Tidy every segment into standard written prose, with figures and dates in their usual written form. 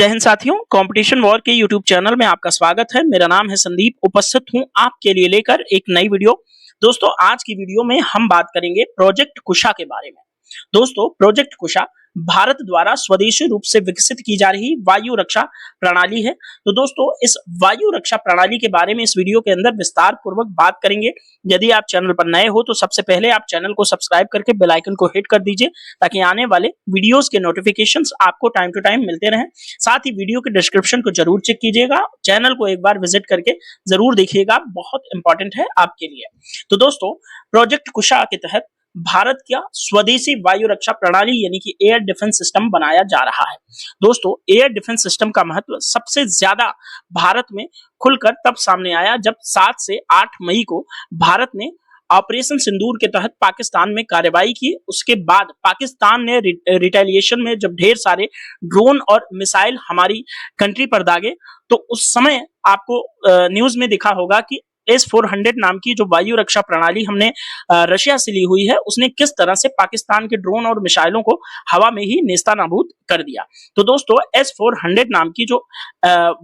जय हिंद साथियों, competition war के यूट्यूब चैनल में आपका स्वागत है। मेरा नाम है संदीप, उपस्थित हूं आपके लिए लेकर एक नई वीडियो। दोस्तों, आज की वीडियो में हम बात करेंगे प्रोजेक्ट कुशा के बारे में। दोस्तों, प्रोजेक्ट कुशा भारत द्वारा स्वदेशी रूप से विकसित की जा रही वायु रक्षा प्रणाली है। तो दोस्तों, इस वायु रक्षा प्रणाली के बारे में इस वीडियो के अंदर विस्तार पूर्वक बात करेंगे। यदि आप चैनल पर नए हो तो सबसे पहले आप चैनल को सब्सक्राइब करके बेल आइकन को हिट कर दीजिए, ताकि आने वाले वीडियोस के नोटिफिकेशंस आपको टाइम टू टाइम मिलते रहें। साथ ही वीडियो के डिस्क्रिप्शन को जरूर चेक कीजिएगा, चैनल को एक बार विजिट करके जरूर देखिएगा, बहुत इंपॉर्टेंट है आपके लिए। तो दोस्तों, प्रोजेक्ट कुशा के तहत भारत का स्वदेशी वायु रक्षा प्रणाली यानी कि एयर डिफेंस सिस्टम बनाया जा रहा है। दोस्तों, एयर डिफेंस सिस्टम का महत्व सबसे ज्यादा भारत में खुलकर तब सामने आया जब 7 से 8 मई को भारत ने ऑपरेशन सिंदूर के तहत पाकिस्तान में कार्रवाई की। उसके बाद पाकिस्तान ने रिटेलिएशन में जब ढेर सारे ड्रोन और मिसाइल हमारी कंट्री पर दागे, तो उस समय आपको न्यूज में दिखा होगा कि S-400 नाम की जो वायु रक्षा प्रणाली हमने रशिया से ली हुई है, उसने किस तरह से पाकिस्तान के ड्रोन और मिसाइलों को हवा में ही नेस्तनाबूद कर दिया। तो दोस्तों, S-400 नाम की जो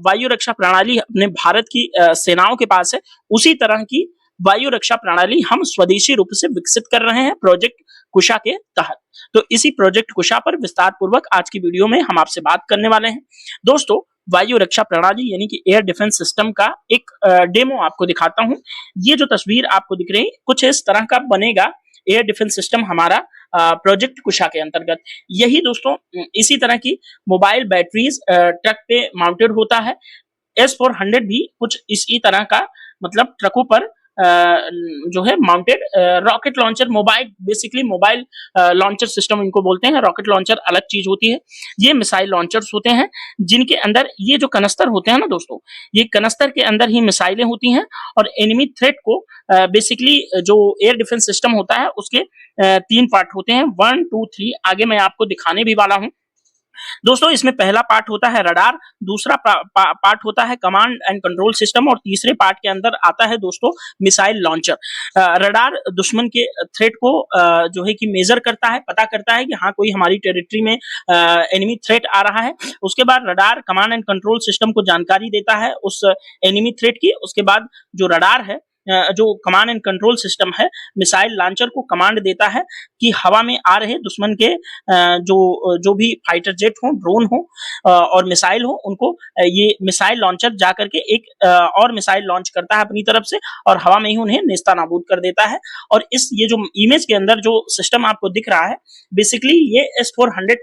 वायु रक्षा प्रणाली अपने भारत की सेनाओं के पास है, उसी तरह की वायु रक्षा प्रणाली हम स्वदेशी रूप से विकसित कर रहे हैं प्रोजेक्ट कुशा के तहत। तो इसी प्रोजेक्ट कुशा पर विस्तार पूर्वक आज की वीडियो में हम आपसे बात करने वाले हैं। दोस्तों, वायु रक्षा प्रणाली यानी कि एयर डिफेंस सिस्टम का एक डेमो आपको दिखाता हूं। ये जो तस्वीर आपको दिख रही है, कुछ इस तरह का बनेगा एयर डिफेंस सिस्टम हमारा प्रोजेक्ट कुशा के अंतर्गत। यही दोस्तों इसी तरह की मोबाइल बैटरीज ट्रक पे माउंटेड होता है। S-400 भी कुछ इसी तरह का, मतलब ट्रकों पर जो है mounted rocket launcher, mobile basically mobile launcher system इनको बोलते हैं। रॉकेट लॉन्चर अलग चीज होती है, ये मिसाइल लॉन्चर्स होते हैं जिनके अंदर ये जो कनस्तर होते हैं ना दोस्तों, ये कनस्तर के अंदर ही मिसाइलें होती हैं। और एनिमी थ्रेट को बेसिकली जो एयर डिफेंस सिस्टम होता है उसके 3 पार्ट होते हैं, 1 2 3। आगे मैं आपको दिखाने भी वाला हूं। दोस्तों, इसमें पहला पार्ट होता है रडार, दूसरा पार्ट होता है कमांड एंड कंट्रोल सिस्टम, और तीसरे पार्ट के अंदर आता है दोस्तों मिसाइल लॉन्चर। रडार दुश्मन के थ्रेट को जो है कि मेजर करता है, पता करता है कि हाँ कोई हमारी टेरिटरी में एनिमी थ्रेट आ रहा है। उसके बाद radar command and control system को जानकारी देता है उस एनिमी थ्रेट की। उसके बाद जो रडार है, जो कमांड एंड कंट्रोल सिस्टम है, मिसाइल लॉन्चर को कमांड देता है कि हवा में आ रहे दुश्मन के जो भी फाइटर जेट हो, ड्रोन हो और मिसाइल हो, उनको ये मिसाइल लॉन्चर जाकर के एक और मिसाइल लॉन्च करता है अपनी तरफ से, और हवा में ही उन्हें नेस्तनाबूद कर देता है। और ये जो इमेज के अंदर जो सिस्टम आपको दिख रहा है, बेसिकली ये S-400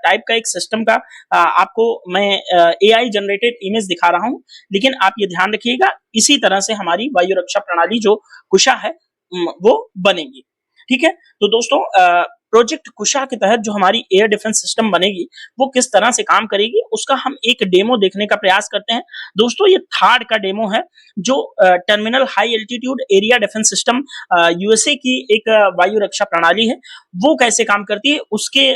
टाइप का एक सिस्टम का आपको मैं AI जनरेटेड इमेज दिखा रहा हूं। लेकिन आप ये ध्यान रखिएगा, इसी तरह से हमारी वायु रक्षा प्रणाली जो कुशा है वो बनेगी। ठीक है। तो दोस्तों, प्रोजेक्ट कुशा के तहत जो हमारी एयर डिफेंस सिस्टम बनेगी वो किस तरह से काम करेगी, उसका हम एक डेमो देखने का प्रयास करते हैं। दोस्तों, ये थर्ड का डेमो है, जो terminal high altitude area defence system USA की एक वायु रक्षा प्रणाली है, वो कैसे काम करती है उसके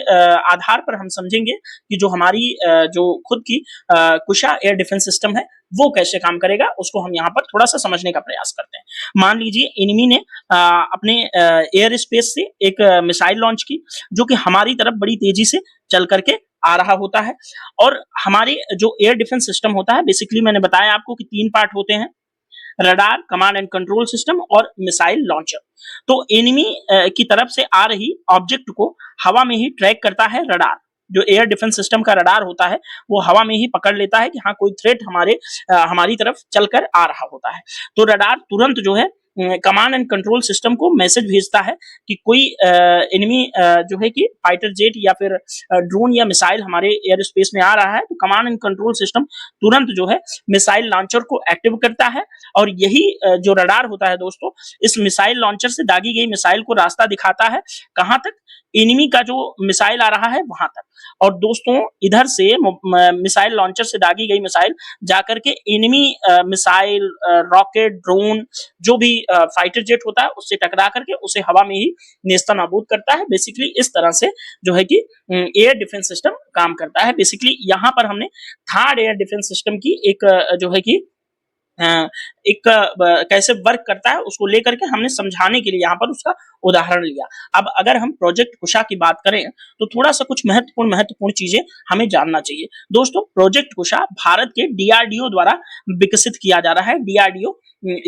आधार पर हम समझेंगे कि जो हमारी जो खुद की कुशा एयर डिफेंस सिस्टम है वो कैसे काम करेगा, उसको हम यहाँ पर थोड़ा सा समझने का प्रयास करते हैं। मान लीजिए एनिमी ने अपने एयर स्पेस से एक मिसाइल लॉन्च की, जो कि हमारी तरफ बड़ी तेजी से चल करके आ रहा होता है। और हमारे जो एयर डिफेंस सिस्टम होता है, बेसिकली मैंने बताया आपको कि 3 पार्ट होते हैं, radar, command and control system और मिसाइल लॉन्चर। तो एनिमी की तरफ से आ रही ऑब्जेक्ट को हवा में ही ट्रैक करता है रडार। जो एयर डिफेंस सिस्टम का रडार होता है वो हवा में ही पकड़ लेता है कि हाँ कोई थ्रेट हमारी तरफ चलकर आ रहा होता है। तो रडार तुरंत जो है कमांड एंड कंट्रोल सिस्टम को मैसेज भेजता है कि कोई एनिमी जो है कि फाइटर जेट या फिर ड्रोन या मिसाइल हमारे एयर स्पेस में आ रहा है। तो कमांड एंड कंट्रोल सिस्टम तुरंत जो है मिसाइल लॉन्चर को एक्टिव करता है, और यही जो रडार होता है दोस्तों, इस मिसाइल लॉन्चर से दागी गई मिसाइल को रास्ता दिखाता है, कहां तक, एनिमी का जो मिसाइल आ रहा है वहां तक। और दोस्तों, इधर से मिसाइल लॉन्चर से दागी गई मिसाइल जाकर के एनिमी मिसाइल, रॉकेट, ड्रोन, जो भी फाइटर जेट होता है उससे टकरा करके उसे हवा में ही नेस्तनाबूद करता है। बेसिकली इस तरह से जो है कि एयर डिफेंस सिस्टम काम करता है। बेसिकली यहाँ पर हमने थर्ड एयर डिफेंस सिस्टम की एक जो है कि एक कैसे वर्क करता है उसको लेकर के हमने समझाने के लिए यहाँ पर उसका उदाहरण लिया। अब अगर हम प्रोजेक्ट कुशा की बात करें तो थोड़ा सा कुछ महत्वपूर्ण चीजें हमें जानना चाहिए। दोस्तों, प्रोजेक्ट कुशा भारत के डीआरडीओ द्वारा विकसित किया जा रहा है। डीआरडीओ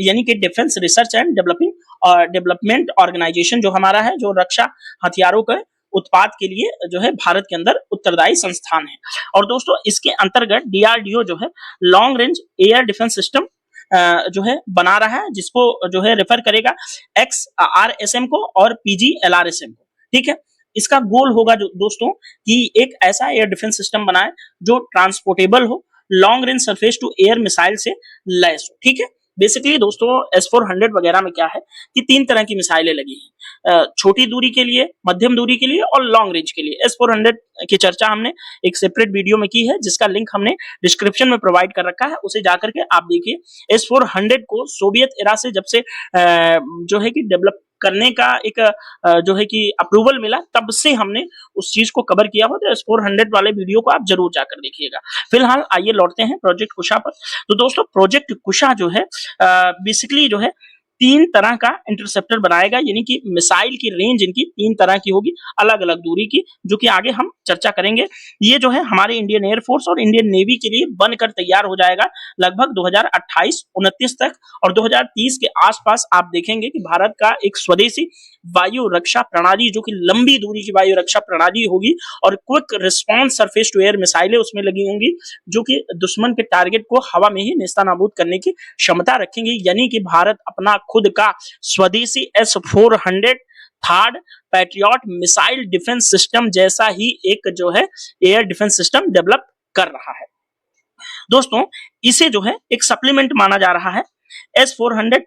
यानी कि defence research and development organisation जो हमारा है, जो रक्षा हथियारों के उत्पाद के लिए जो है भारत के अंदर उत्तरदायी संस्थान है। और दोस्तों, इसके अंतर्गत डीआरडीओ जो है long range air defence system जो है बना रहा है, जिसको जो है रेफर करेगा XRSM को और PGLRSM को। ठीक है, इसका गोल होगा जो दोस्तों कि एक ऐसा एयर डिफेंस सिस्टम बनाए जो ट्रांसपोर्टेबल हो, long range surface to air missile से लैस हो। ठीक है, बेसिकली दोस्तों S-400 वगैरह में क्या है कि 3 तरह की मिसाइलें लगी हैं, छोटी दूरी के लिए, मध्यम दूरी के लिए और लॉन्ग रेंज के लिए। S-400 की चर्चा हमने एक सेपरेट वीडियो में की है, जिसका लिंक हमने डिस्क्रिप्शन में प्रोवाइड कर रखा है, उसे जाकर के आप देखिए। S-400 को सोवियत एरा से जब से जो है कि डेवलप करने का एक जो है कि अप्रूवल मिला, तब से हमने उस चीज को कवर किया हुआ। तो S-400 वाले वीडियो को आप जरूर जाकर देखिएगा। फिलहाल आइए लौटते हैं प्रोजेक्ट कुशा पर। तो दोस्तों, प्रोजेक्ट कुशा जो है बेसिकली जो है 3 तरह का इंटरसेप्टर बनाएगा, यानी कि मिसाइल की रेंज इनकी 3 तरह की होगी, अलग अलग दूरी की, जो कि आगे हम चर्चा करेंगे। ये जो है हमारे इंडियन एयरफोर्स और इंडियन नेवी के लिए बनकर तैयार हो जाएगा लगभग 2028-29 तक। और 2030 के आसपास आप देखेंगे कि भारत का एक स्वदेशी वायु रक्षा प्रणाली, जो कि लंबी दूरी की वायु रक्षा प्रणाली होगी, और quick response surface to air मिसाइलें उसमें लगी होंगी, जो कि दुश्मन के टारगेट को हवा में ही नेस्तनाबूद करने की क्षमता रखेंगी। यानी कि भारत अपना खुद का स्वदेशी S-400 third patriot missile defence system जैसा ही एक जो है एयर डिफेंस सिस्टम डेवलप कर रहा है। दोस्तों, इसे जो है एक सप्लीमेंट माना जा रहा है। S-400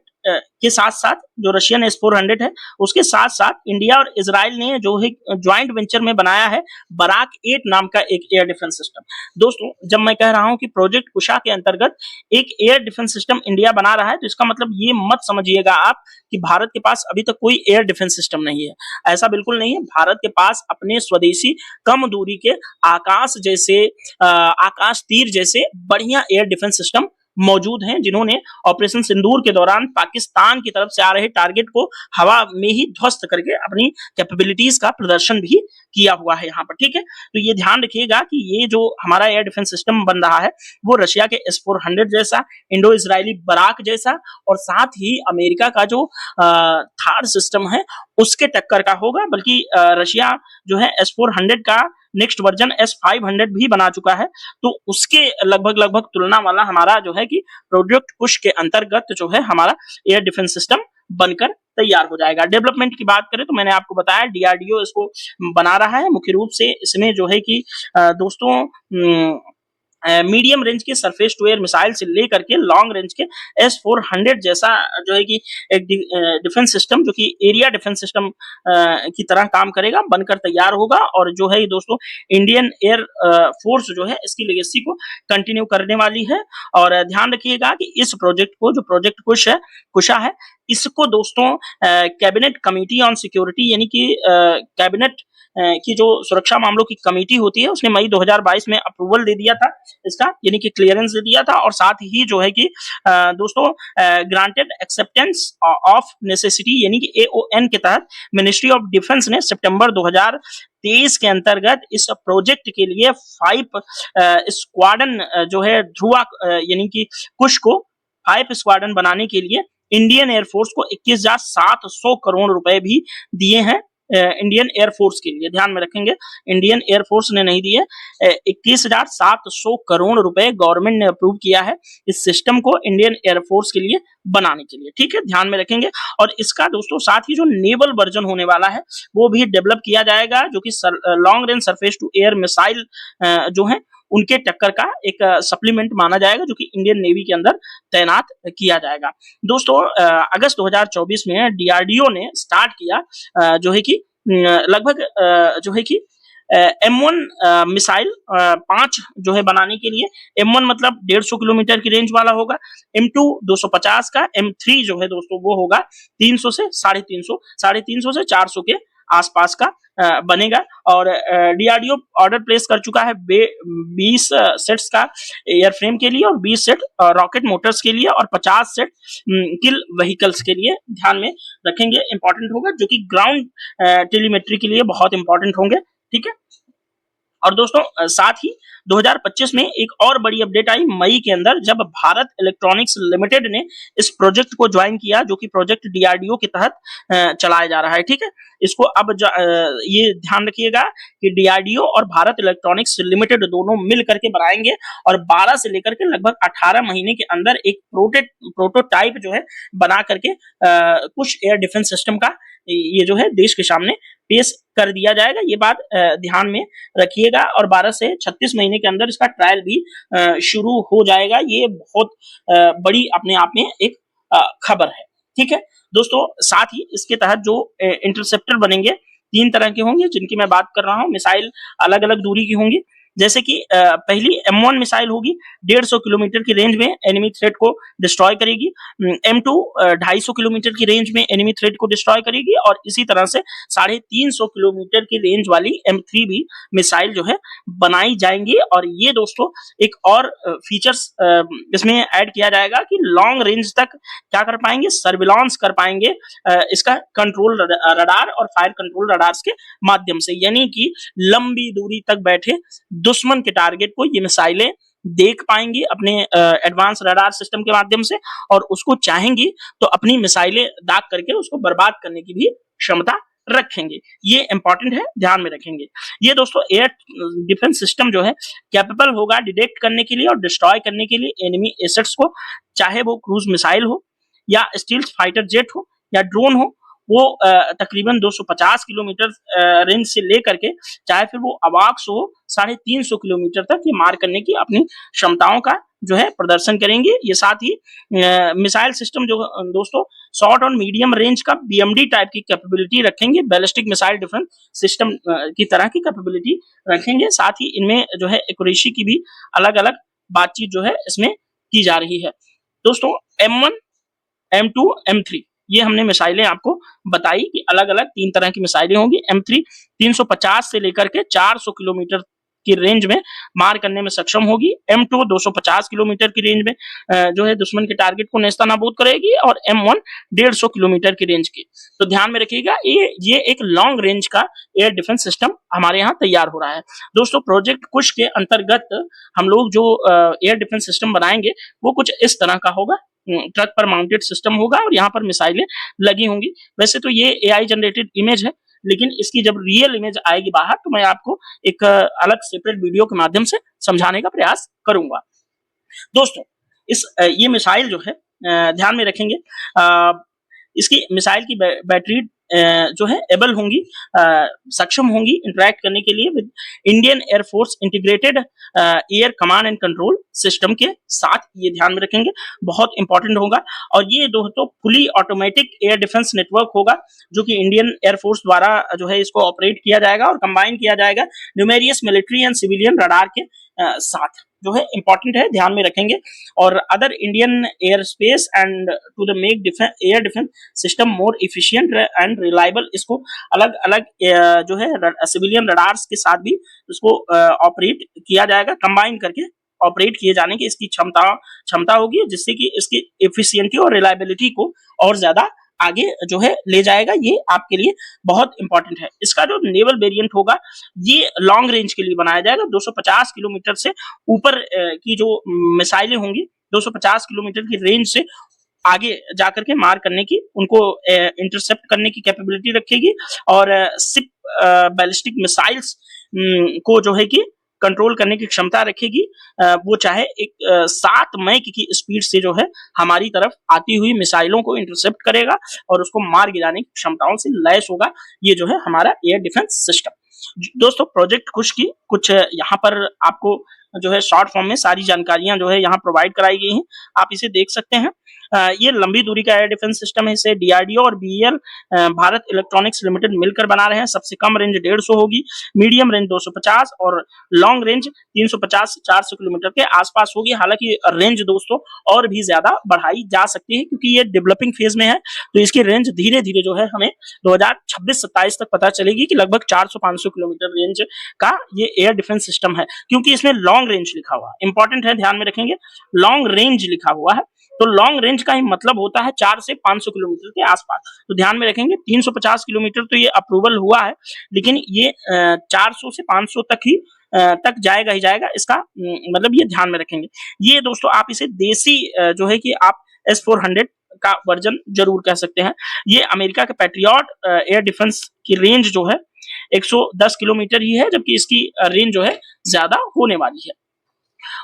के साथ साथ जो रशियन S-400 है, उसके साथ साथ इंडिया और इजराइल ने जो है ज्वाइंट वेंचर में बनाया है बराक 8 नाम का एक एयर डिफेंस सिस्टम। दोस्तों, जब मैं कह रहा हूं कि प्रोजेक्ट कुशा के अंतर्गत एक एयर डिफेंस सिस्टम इंडिया बना रहा है, तो इसका मतलब ये मत समझिएगा आप कि भारत के पास अभी तक कोई एयर डिफेंस सिस्टम नहीं है। ऐसा बिल्कुल नहीं है। भारत के पास अपने स्वदेशी कम दूरी के आकाश तीर जैसे बढ़िया एयर डिफेंस सिस्टम मौजूद हैं, जिन्होंने ऑपरेशन सिंदूर के दौरान पाकिस्तान की तरफ से आ रहे टारगेट को हवा में ही ध्वस्त करके अपनी कैपेबिलिटीज का प्रदर्शन भी किया हुआ है यहाँ पर। ठीक है, तो ये ध्यान रखिएगा कि ये जो हमारा एयर डिफेंस सिस्टम बन रहा है, वो रशिया के S-400 जैसा, इंडो इजरायली बराक जैसा, और साथ ही अमेरिका का जो थार सिस्टम है उसके टक्कर का होगा। बल्कि रशिया जो है S-400 का नेक्स्ट वर्जन S-500 भी बना चुका है, तो उसके लगभग तुलना वाला हमारा जो है कि प्रोजेक्ट कुश के अंतर्गत जो है हमारा एयर डिफेंस सिस्टम बनकर तैयार हो जाएगा। डेवलपमेंट की बात करें तो मैंने आपको बताया डीआरडीओ इसको बना रहा है। मुख्य रूप से इसमें जो है कि दोस्तों मीडियम रेंज के सरफेस टू एयर मिसाइल से लेकर के लॉन्ग रेंज के S-400 जैसा जो है कि एक डिफेंस सिस्टम, जो कि एरिया डिफेंस सिस्टम की तरह काम करेगा, बनकर तैयार होगा। और जो है दोस्तों इंडियन एयर फोर्स जो है इसकी लेगेसी को कंटिन्यू करने वाली है। और ध्यान रखिएगा कि इस प्रोजेक्ट को, जो प्रोजेक्ट कुशा है, इसको दोस्तों कैबिनेट कमेटी ऑन सिक्योरिटी, यानी कि कैबिनेट की जो सुरक्षा मामलों की कमेटी होती है, उसने मई 2022 में अप्रूवल दे दिया था इसका, यानी कि क्लियरेंस दे दिया था। और साथ ही जो है कि दोस्तों ग्रांटेड एक्सेप्टेंस ऑफ नेसेसिटी, यानी कि AON के तहत मिनिस्ट्री ऑफ डिफेंस ने सितंबर 2023 के अंतर्गत इस प्रोजेक्ट के लिए 5 स्क्वाड्रन जो है ध्रुवा यानी कि कुश को 5 स्क्वाड्रन बनाने के लिए इंडियन एयरफोर्स को 21,700 करोड़ रुपए भी दिए हैं। इंडियन एयरफोर्स के लिए ध्यान में रखेंगे, इंडियन एयरफोर्स ने नहीं दिए, 21,700 करोड़ रुपए गवर्नमेंट ने अप्रूव किया है इस सिस्टम को इंडियन एयरफोर्स के लिए बनाने के लिए। ठीक है, ध्यान में रखेंगे। और इसका दोस्तों साथ ही जो नेवल वर्जन होने वाला है वो भी डेवलप किया जाएगा, जो कि long range surface to air missile जो है उनके टक्कर का एक सप्लीमेंट माना जाएगा, जो कि इंडियन नेवी के अंदर तैनात किया जाएगा। दोस्तों अगस्त 2024 में डीआरडीओ ने स्टार्ट किया जो है कि लगभग जो है कि M1 मिसाइल 5 जो है बनाने के लिए। M1 मतलब 150 किलोमीटर की रेंज वाला होगा, M2 250 का, M3 जो है दोस्तों वो होगा 300 से 350 से 400 के आसपास का बनेगा। और डीआरडीओ ऑर्डर प्लेस कर चुका है 20 सेट्स का एयरफ्रेम के लिए और 20 सेट रॉकेट मोटर्स के लिए और 50 सेट किल व्हीकल्स के लिए ध्यान में रखेंगे, इंपॉर्टेंट होगा, जो कि ग्राउंड टेलीमेट्री के लिए बहुत इंपॉर्टेंट होंगे। ठीक है। और दोस्तों साथ ही 2025 में एक और बड़ी अपडेट आई मई के अंदर, जब भारत इलेक्ट्रॉनिक्स लिमिटेड ने इस प्रोजेक्ट को ज्वाइन किया, जो कि प्रोजेक्ट डीआरडीओ के तहत चलाया जा रहा है। ठीक है। इसको अब ये ध्यान रखिएगा कि डीआरडीओ और भारत इलेक्ट्रॉनिक्स लिमिटेड दोनों मिल करके बनाएंगे और 12 से लेकर के लगभग 18 महीने के अंदर एक प्रोटोटाइप जो है बना करके कुछ एयर डिफेंस सिस्टम का ये जो है देश के सामने पेश कर दिया जाएगा। ये बात ध्यान में रखिएगा। और 12 से 36 महीने के अंदर इसका ट्रायल भी शुरू हो जाएगा। ये बहुत बड़ी अपने आप में एक खबर है। ठीक है दोस्तों, साथ ही इसके तहत जो इंटरसेप्टर बनेंगे 3 तरह के होंगे, जिनकी मैं बात कर रहा हूं। मिसाइल अलग अलग दूरी की होंगी, जैसे कि पहली M1 मिसाइल होगी, 150 किलोमीटर की रेंज में एनिमी थ्रेट को डिस्ट्रॉय करेगी। M2 250 किलोमीटर की रेंज में एनिमी थ्रेट को डिस्ट्रॉय करेगी। और इसी तरह से 350 किलोमीटर की रेंज वाली M3 भी मिसाइल जो है बनाई जाएंगी। और ये दोस्तों एक और फीचर्स इसमें ऐड किया जाएगा कि लॉन्ग रेंज तक क्या कर पाएंगे, सर्विलांस कर पाएंगे इसका कंट्रोल रडार और फायर कंट्रोल रडार्स के माध्यम से, यानी कि लंबी दूरी तक बैठे दुश्मन के टारगेट को ये मिसाइलें देख पाएंगी अपने एडवांस रडार सिस्टम के माध्यम से, और उसको चाहेंगी तो अपनी मिसाइलें दाग करके उसको बर्बाद करने की भी क्षमता रखेंगे। ये इंपॉर्टेंट है, ध्यान में रखेंगे। ये दोस्तों एयर डिफेंस सिस्टम जो है कैपेबल होगा डिटेक्ट करने के लिए और डिस्ट्रॉय करने के लिए एनिमी एसेट्स को, चाहे वो क्रूज मिसाइल हो या स्टील्थ फाइटर जेट हो या ड्रोन हो। वो तकरीबन 250 किलोमीटर रेंज से लेकर के, चाहे फिर वो अवाक्स हो, 350 किलोमीटर तक ये मार करने की अपनी क्षमताओं का जो है प्रदर्शन करेंगे। ये साथ ही मिसाइल सिस्टम जो दोस्तों शॉर्ट और मीडियम रेंज का BMD टाइप की कैपेबिलिटी रखेंगे, बैलिस्टिक मिसाइल डिफेंस सिस्टम की तरह की कैपेबिलिटी रखेंगे। साथ ही इनमें जो है एक्यूरेसी की भी अलग अलग बातचीत जो है इसमें की जा रही है। दोस्तों M1, M2, M3 ये हमने मिसाइलें आपको बताई कि अलग अलग 3 तरह की मिसाइलें होंगी। M3 350 से लेकर के 400 किलोमीटर की रेंज में मार करने में सक्षम होगी। M2 250 किलोमीटर की रेंज में जो है दुश्मन के टारगेट को नेस्तनाबूद करेगी। और M1 150 किलोमीटर की रेंज की। तो ध्यान में रखिएगा, ये एक लॉन्ग रेंज का एयर डिफेंस सिस्टम हमारे यहाँ तैयार हो रहा है। दोस्तों प्रोजेक्ट कुश के अंतर्गत हम लोग जो एयर डिफेंस सिस्टम बनाएंगे वो कुछ इस तरह का होगा। ट्रक पर माउंटेड सिस्टम होगा और यहाँ पर मिसाइलें लगी होंगी। वैसे तो ये AI जनरेटेड इमेज है, लेकिन इसकी जब रियल इमेज आएगी बाहर तो मैं आपको एक अलग सेपरेट वीडियो के माध्यम से समझाने का प्रयास करूंगा। दोस्तों ये मिसाइल जो है ध्यान में रखेंगे, इसकी मिसाइल की बैटरी जो है एबल होंगी, सक्षम होंगी इंटरेक्ट करने के लिए with Indian air force integrated air command and control system के साथ। ये ध्यान में रखेंगे, बहुत इंपॉर्टेंट होगा। और ये दोस्तों fully automatic air defence network होगा, जो कि इंडियन एयरफोर्स द्वारा जो है इसको ऑपरेट किया जाएगा और कंबाइन किया जाएगा numerous military and civilian radar के साथ, जो है इंपॉर्टेंट है, ध्यान में रखेंगे। और other Indian air space and to the make air defence system more efficient and reliable, इसको अलग अलग जो है सिविलियन रडार्स के साथ भी इसको ऑपरेट किया जाएगा, कंबाइन करके ऑपरेट किए जाने की इसकी क्षमता होगी, जिससे कि इसकी एफिशिएंटी और रिलायबिलिटी को और ज्यादा आगे जो है ले जाएगा। ये आपके लिए बहुत इंपॉर्टेंट है। इसका जो नेवल वेरिएंट होगा ये लॉन्ग रेंज के लिए बनाया जाएगा। 250 किलोमीटर से ऊपर की जो मिसाइलें होंगी 250 किलोमीटर की रेंज से आगे जाकर के मार करने की, उनको इंटरसेप्ट करने की कैपेबिलिटी रखेगी। और सिप बैलिस्टिक मिसाइल्स को जो है कि कंट्रोल करने की क्षमता रखेगी। वो चाहे एक 7 मैक की स्पीड से जो है हमारी तरफ आती हुई मिसाइलों को इंटरसेप्ट करेगा और उसको मार गिराने की क्षमताओं से लैस होगा। ये जो है हमारा एयर डिफेंस सिस्टम। दोस्तों प्रोजेक्ट कुश की कुछ यहाँ पर आपको जो है शॉर्ट फॉर्म में सारी जानकारियां जो है यहाँ प्रोवाइड कराई गई हैं, आप इसे देख सकते हैं। ये लंबी दूरी का एयर डिफेंस सिस्टम है। इसे डीआरडीओ और बीईएल भारत इलेक्ट्रॉनिक्स लिमिटेड मिलकर बना रहे हैं। सबसे कम रेंज 150 होगी, मीडियम रेंज 250 और लॉन्ग रेंज 350 से 400 किलोमीटर के आसपास होगी। हालांकि रेंज दोस्तों और भी ज्यादा बढ़ाई जा सकती है, क्योंकि ये डेवलपिंग फेज में है, तो इसकी रेंज धीरे धीरे जो है हमें 2026-27 तक पता चलेगी कि लगभग 400-500 किलोमीटर रेंज का ये एयर डिफेंस सिस्टम है, क्योंकि इसमें लॉन्ग रेंज लिखा हुआ है। इंपॉर्टेंट है, ध्यान में रखेंगे, लॉन्ग रेंज लिखा हुआ है, तो लॉन्ग रेंज का ही मतलब होता है 4 से 500 किलोमीटर के आसपास। तो ध्यान में रखेंगे 350 किलोमीटर तो ये अप्रूवल हुआ है, लेकिन ये 400 से 500 तक जाएगा ही जाएगा, इसका मतलब ये ध्यान में रखेंगे। ये दोस्तों आप इसे देसी जो है कि आप S-400 का वर्जन जरूर कह सकते हैं। ये अमेरिका के पैट्रियट एयर डिफेंस की रेंज जो है 110 किलोमीटर ही है, जबकि इसकी रेंज जो है ज्यादा होने वाली है।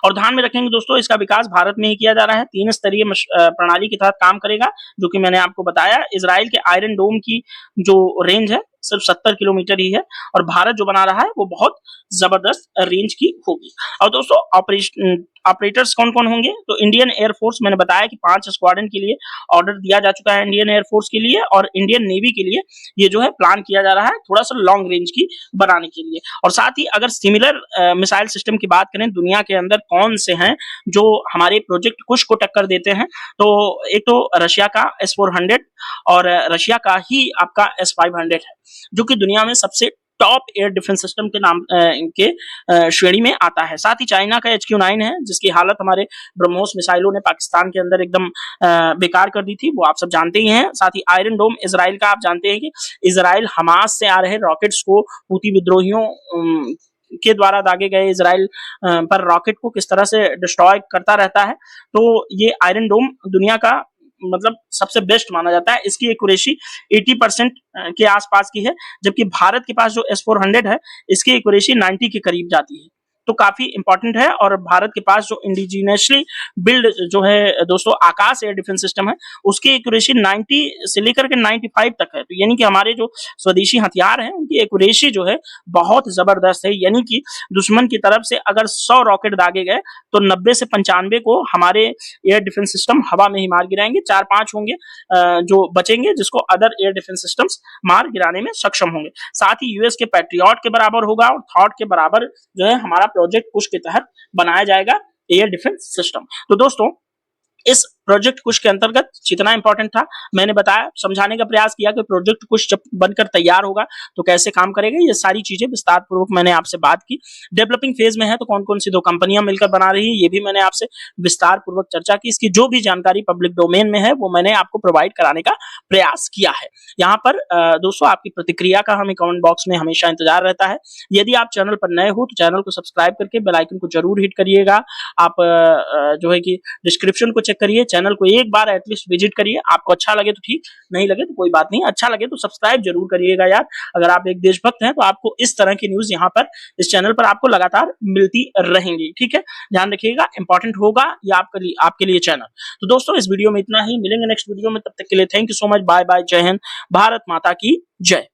और ध्यान में रखेंगे दोस्तों, इसका विकास भारत में ही किया जा रहा है। 3 स्तरीय प्रणाली के तहत काम करेगा, जो कि मैंने आपको बताया। इजराइल के आयरन डोम की जो रेंज है सिर्फ 70 किलोमीटर ही है, और भारत जो बना रहा है वो बहुत जबरदस्त रेंज की होगी। और दोस्तों ऑपरेटर्स कौन कौन होंगे, तो इंडियन एयरफोर्स, मैंने बताया कि 5 स्क्वाड्रन के लिए ऑर्डर दिया जा चुका है इंडियन एयरफोर्स के लिए, और इंडियन नेवी के लिए ये जो है प्लान किया जा रहा है थोड़ा सा लॉन्ग रेंज की बनाने के लिए। और साथ ही अगर सिमिलर मिसाइल सिस्टम की बात करें दुनिया के अंदर कौन से हैं जो हमारे प्रोजेक्ट कुश को टक्कर देते हैं, तो एक तो रशिया का S-400 और रशिया का ही आपका S-500 है, जो कि दुनिया में सबसे टॉप एयर डिफेंस सिस्टम के नाम के श्रेणी में आता है। साथ ही चाइना का HQ-9 है, जिसकी हालत हमारे ब्रह्मोस मिसाइलों ने पाकिस्तान के अंदर एकदम बेकार कर दी थी, वो आप सब जानते ही हैं। साथ ही आयरन डोम इजराइल का, आप जानते हैं कि इजराइल हमास से आ रहे रॉकेट्स को हूती विद्रोहियों के द्वारा दागे गए इजराइल पर रॉकेट को किस तरह से डिस्ट्रॉय करता रहता है। तो ये आयरन डोम दुनिया का मतलब सबसे बेस्ट माना जाता है। इसकी एक्यूरेसी 80% के आसपास की है, जबकि भारत के पास जो S-400 है इसकी एक्यूरेसी 90 के करीब जाती है, तो काफी इंपॉर्टेंट है। और भारत के पास जो इंडिजिनियसली बिल्ड जो है दोस्तों आकाश एयर डिफेंस सिस्टम है, उसकी एक्यूरेसी 90 से लेकर के 95 तक है। तो यानी कि हमारे जो स्वदेशी हथियार हैं उनकी एक्यूरेसी जो है बहुत जबरदस्त है। यानी कि दुश्मन की तरफ से अगर 100 रॉकेट दागे गए तो 90 से 95 को हमारे एयर डिफेंस सिस्टम हवा में ही मार गिराएंगे। 4-5 होंगे जो बचेंगे, जिसको अदर एयर डिफेंस सिस्टम्स मार गिराने में सक्षम होंगे। साथ ही यूएस के पैट्रियट के बराबर होगा, और थॉट के बराबर जो है हमारा प्रोजेक्ट कुश के तहत बनाया जाएगा एयर डिफेंस सिस्टम। तो दोस्तों इस प्रोजेक्ट कुश के अंतर्गत जितना इंपॉर्टेंट था मैंने बताया, समझाने का प्रयास किया कि प्रोजेक्ट कुश जब बनकर तैयार होगा तो कैसे काम करेगा। ये सारी चीजें विस्तार पूर्वक मैंने आपसे बात की। डेवलपिंग फेज में है तो कौन कौन सी 2 कंपनियां मिलकर बना रही है, ये भी मैंने आपसे विस्तार पूर्वक चर्चा की। इसकी जो भी जानकारी पब्लिक डोमेन में है वो मैंने आपको प्रोवाइड कराने का प्रयास किया है। यहाँ पर दोस्तों आपकी प्रतिक्रिया का हमें कमेंट बॉक्स में हमेशा इंतजार रहता है। यदि आप चैनल पर नए हो तो चैनल को सब्सक्राइब करके बेल आइकन को जरूर हिट करिएगा। आप जो है कि डिस्क्रिप्शन को चेक करिए, चैनल को एक बार एटलीस्ट विजिट करिए। आपको अच्छा लगे तो ठीक, नहीं लगे तो कोई बात नहीं, अच्छा लगे तो सब्सक्राइब जरूर करिएगा यार। अगर आप एक देशभक्त हैं तो आपको इस तरह की न्यूज यहाँ पर इस चैनल पर आपको लगातार मिलती रहेंगी, ठीक है। ध्यान रखिएगा, इंपॉर्टेंट होगा ये आपके लिए चैनल। तो दोस्तों इस वीडियो में इतना ही, मिलेंगे नेक्स्ट वीडियो में, तब तक के लिए thank you so much, bye bye, जय हिंद, भारत माता की जय।